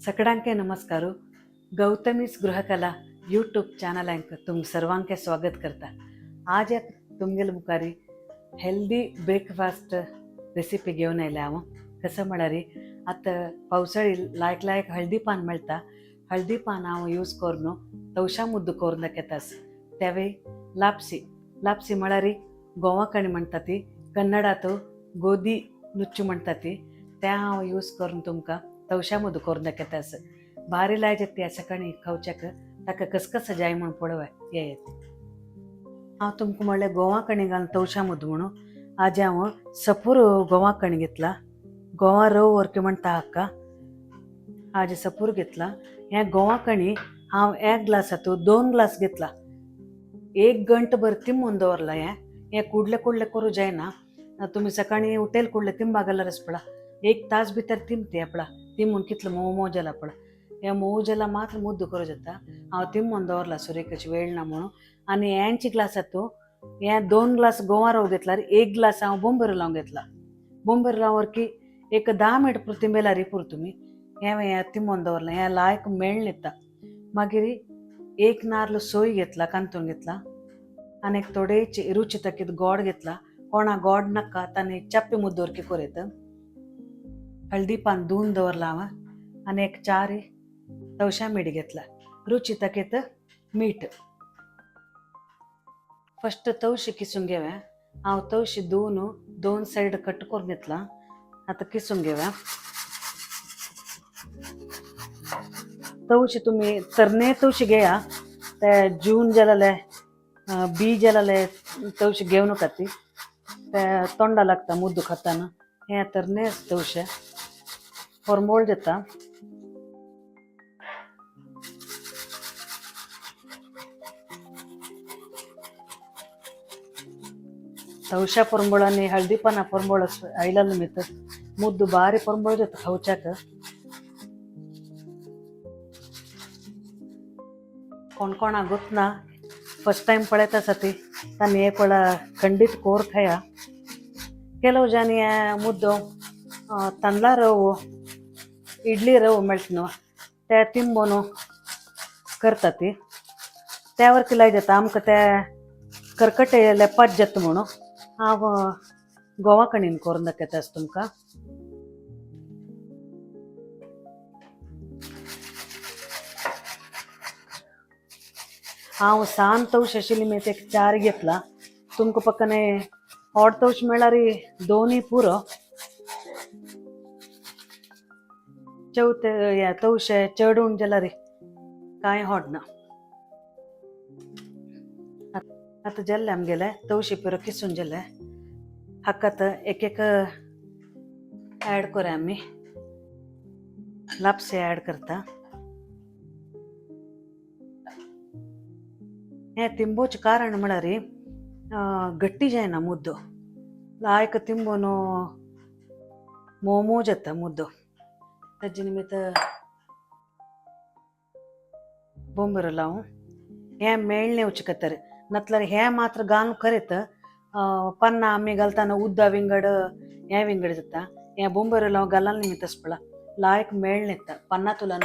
सगळ्यांके नमस्कार. गौतमीच गृहकला यूट्यूब चॅनलांक तुम सर्वांके स्वागत करता. आज एक तुमगेल मुखारी हेल्दी ब्रेकफास्ट रेसिपी घेऊन आयले हांव. कसं म्हळ्यार आता पावसाळी लायक लायक हळदी पान मेळटा. हळदी पान हांव यूज करून तवशा मुद्द करून दाखयतास. त्यावेळी लापसी म्हळ्यार गोवा कणी म्हणटा ती, कन्नडात गोदी नुच्चू म्हणटा ती. त्या हांव यूज करून तुमकां तवशा मुद्द करून दाखयतास. भारी लायक ती सकाळी खावच्याक. ताका कसकस जाय म्हण पळोवय हे येते. हांव तुमकां म्हणलें गोवा कणी घालून तवशा मुद्द म्हणून. आज हांव सपूर गोवा कणी घेतला. गोवा रव वरके म्हणटा हाका. आज सपूर घेतला. हे गोवा कणी हांव 1 ग्लासातून 2 ग्लास घेतला. 1 गंटभर तिंबून दवरला. हे कुडले करू जायना. तुम्ही सकाळी उठेल कुडले तिंबागलारच पळा. 1 तास भितर तिंबते आपला. तिंबून कितलं मोव जाला पळा. हे मोव जाला मात्र मुद्द करू जाता. हांव तिंबून दवरला सुरेखाची वेळ ना म्हणून. आणि यांची ग्लासातून हे 2 ग्लास गोवा रव घेतल्यार 1 ग्लास हांव बोंबेरो लावून घेतला. बोंबेरो लावर की एक 10 मिनट पुरो तिंबेल्यार पुरो तुम्ही. हे तिंबून दवरला. हे लायक मेळ्ळ येता. मागीर 1 नारळ सोय घेतला, कांतून घेतला. आणि थोडे रुची तक्कीत गोड घेतला. कोणा गोड नाका ताने चप्पी मुद्दोरकी कोरेत. हळदी पान धुवून दवरला हांव. आणि 4 तवशा मीठ घेतला. रुची तकेत मीठ. फस्ट तवशी किसून घेव्या. हांव तवशी धुवून 2 साईड कट करून घेतला. आता किसून घेव्या. तवशी तुम्ही तरणे तवशी घेया. त्या जून जालाले बी जालाले तवशी घेऊ नका. ती त्या तोंडा लागता मुद्द खाताना. हे तरणे तवशे फॉर्मोळ जाता. तवशा परंबळ आणि हळदी पाना परंबळ आयला ಮಿತ್ ಮುದ್ದು ಭಾರಿ परंबळ जाता खावच्याक. कोणा ಗೊತ್ತನಾ ಫಸ್ಟ್ ಟೈಮ್ ಪಳೆತ ಸತಿ ತಾನು ಏಕೊಳ ಖಂಡಿತ ಕೋರ್ ಖಾಯ. ಕೆಲವು ಜನ ಮುದ್ದು तांदळा रवो इडली रवो मेळटनो त्या तिंबोनो करता ती. त्यावर किलाय जाता आमकां त्या करकटे लेपात जाता म्हणून हांव गोवा कणीन करून दाखयतास तुमकां. हांव सान तवश आशिल्ली मेत 4 घेतला. तुमकां पक्कने व्हड तवश मेळ्ळार 2 पुरो. चवथे या तवशे चड उण जाल्यार कांय व्हडना. आता जाल्ले आमगेले तवशी पुरो किसून जाले. हाकात एक ऍड करूया आमी. लापसी ऍड करता. हे तिंबोचे कारण म्हळ्यार गट्टी जायना मुद्दो. लायक तिंबोन मोव जाता मुद्दो. ताजे निमित्त बोंबेरो लावून हे मेळ्ळ नेवचे खातीर. नातल्यार हे मात्र घालून करीत पन्ना आमी घालतना उद्दा विंगड हे विंगड जाता. हे बोंबेरो लावून घालाल निमित्तच पळा लायक मेळ्ळ येता. पन्ना तुला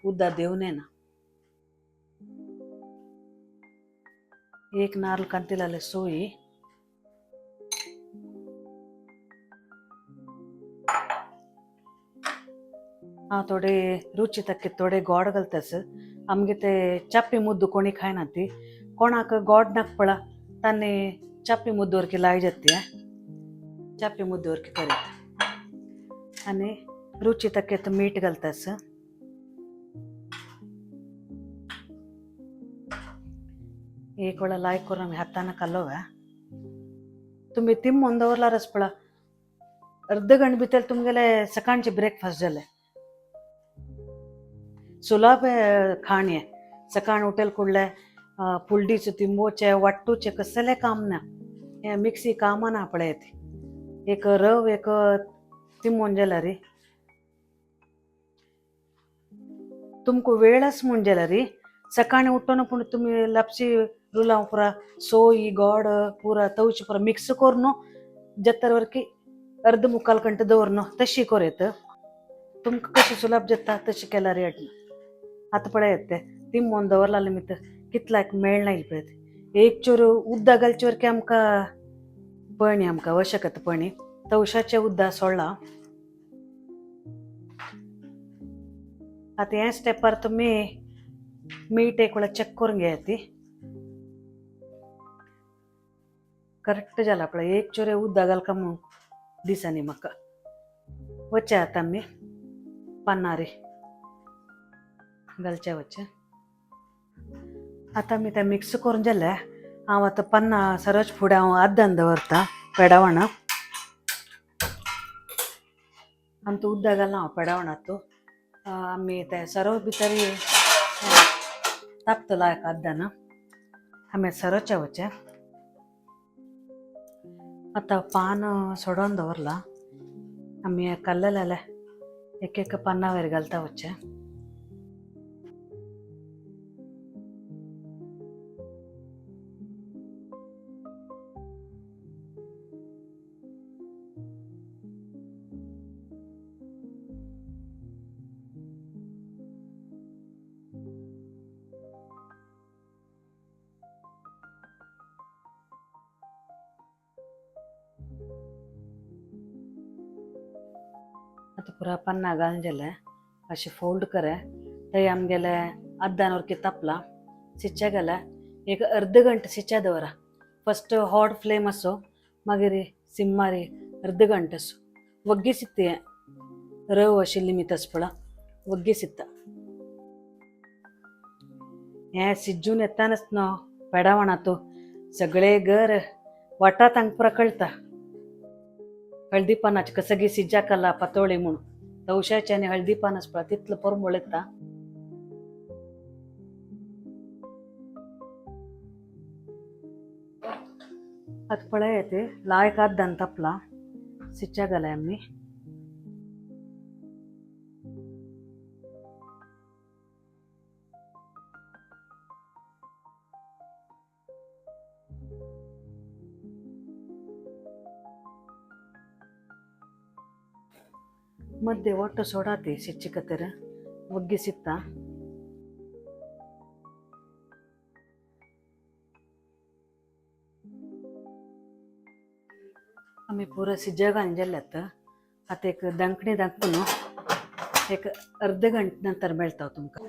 उद्दा देऊ नेना. 1 नारळ कांतिलाले सोयी. हांव थोडे रुची तक्की थोडे गोड घालतास. आमगे ते चप्पी मुद्द कोणी खायना ती. कोणाक गोड नाक पळा ताने चप्पी मुद्दवरकी लाय जाती. चप्पी मुद्दवरकी करीत. आणि रुची तक्केत मीठ घालतास. एक वेळा लायक करून आम्ही हाताना कालोव्या. तुम्ही तिंबून दवरल्यारच पळा अर्ध गंट भितर तुमगेले सकाळचे ब्रेकफास्ट जाले. सुलभ खाण हे. सकाळ उठेल कुडले फुलडीचे तिंबोचे वाटूचे कसले काम ना. हे मिक्सी कामा ना पळय येते. एक रव एक तिंबून जाल्यार तुमकां वेळच म्हूण जाल्यार सकाळी उठून पूण तुम्ही लापसी रुलां पुरा सोयी गोड पुरा तवशी पुरा मिक्स करून जत्तर वरकी अर्ध मुक्काल गंटे दवरनो तशी कोरेत. तुमकां कशी सुलभ जाता तशी केला रेट आतां पळयात ते तिमोन दवरला निमित्त कितल्याक मेळना पळय एक चोर उद्दा घालचे वरकी आमकां पळणी आमकां आवश्यकता पळणी तवशाचे उद्दा सोडला आता हे स्टेपार तुम्ही मीठ एक वेळा चेक करून घ्या ती करेक्ट जाला पळय एक चोरे उद्दा घाल का म्हणून दिसांनी म्हाका वचे आता आमी पानारी घालचे वचे आता आमी ते मिक्स करून जाले हांव आतां पन्ना सरच फुडें हांव आद्दान दवरता पेडावणां आनी तूं उद्दा घालना हांव पेडावणां तूं आमी ते सरव भितर तापतलो एक आद्दान आमी सरचे वचे आता पान सोडून दवरला आमी कल्लेले एक एक पाना वयर घालता वचे आता पुरा पन्ना घालून जाले अशें फोल्ड करे थंय आमगेले आद्दान वरकी तापला सिच्चे गेले एक अर्द घंट सिच्चे दवरा फस्ट हॉट फ्लेम असो मागीर सिम्मारी अर्द घंट असो वग्गी सित्ती हें रव अशी लिमीत आस पळय वग्गी सित्ता हें सिज्जून येतानच न्हू पेडावणां तूं सगळे घर वाटा तांकां पुरा कळटा हळदी पानाची सगळी सिज्जा कला पातोळी म्हणून तवशाचे आनी हळदी पानस पळय तितलो परमळ येता आता पळय ते लायक आद्दान तापला सिच्च्या घालाय ಮಧ್ಯೆ ಒಟ್ಟು ಸೊಡಾತಿ ಸಿಚ್ಚಿಕತ್ತರ ಒಗ್ಗಿಸಿತ್ತ आम्ही पुरं सिज्जा घालून आता एक दणकणी दाखवून एक अर्ध घंटे नंतर मेळता तुमकां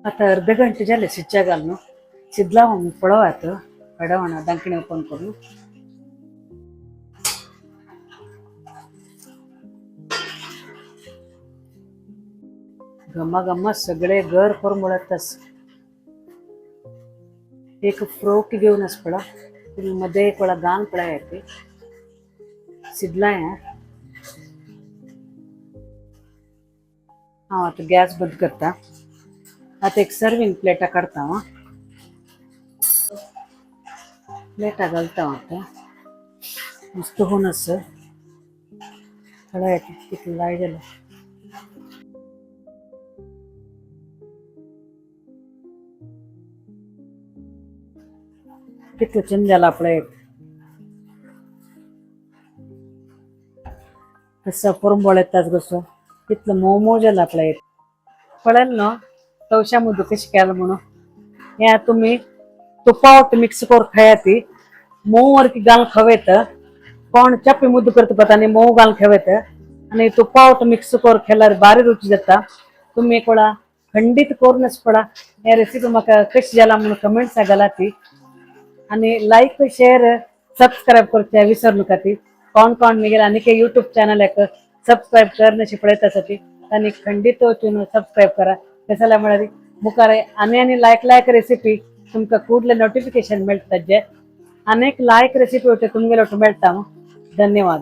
आता अर्ध घंटे जाले सिज्जा घालून शिजला पळोवात पेडवणां दणकणी ओपन करून गम्मा गम्मा सगळे घर परमळतस एक फ्रोक घेऊन आस पळय मध्ये एक वेळा गान पळय येते शिजलाय हांव आता गॅस बंद करता आता एक सर्विंग प्लेटा काढता हांव प्लेटा घालता हांव आता मस्त होऊन आस पळय कितलें लाय जालें कितलो चेंज जाला प्लेट कसं परंबळ येतात कसं कितलो मोमो जाला प्लेट पळेल न्हू तवशा मुद्द कशी केला म्हणून हे तुम्ही तुपावट मिक्स करून खायाती मोव वरकी घालून खवेत कोण चप्पी मुद्द करता पता आनी मोव घालून खेवेत आनी तुपावट मिक्स करून खेळल्यार बारी रुची जाता तुम्ही एक वेळा खंडित करूनच पळा हे रेसिपी म्हाका कशी जाला म्हणून कमेंट्स घालाती आणि लाईक शेअर सब्सक्राइब करचे विसरू नका ती कोण कोण मिगेल आणि के यूट्यूब चॅनल एक सब्सक्राइब करण्याची पळयतासाठी त्यांनी खंडित वचून सब्सक्राइब करा कशाला म्हणाली मुखार आणि लायक रेसिपी तुमकां कूडले नोटिफिकेशन मेळटा जे अनेक लायक रेसिपी होते तुमगेलो मेळटा धन्यवाद।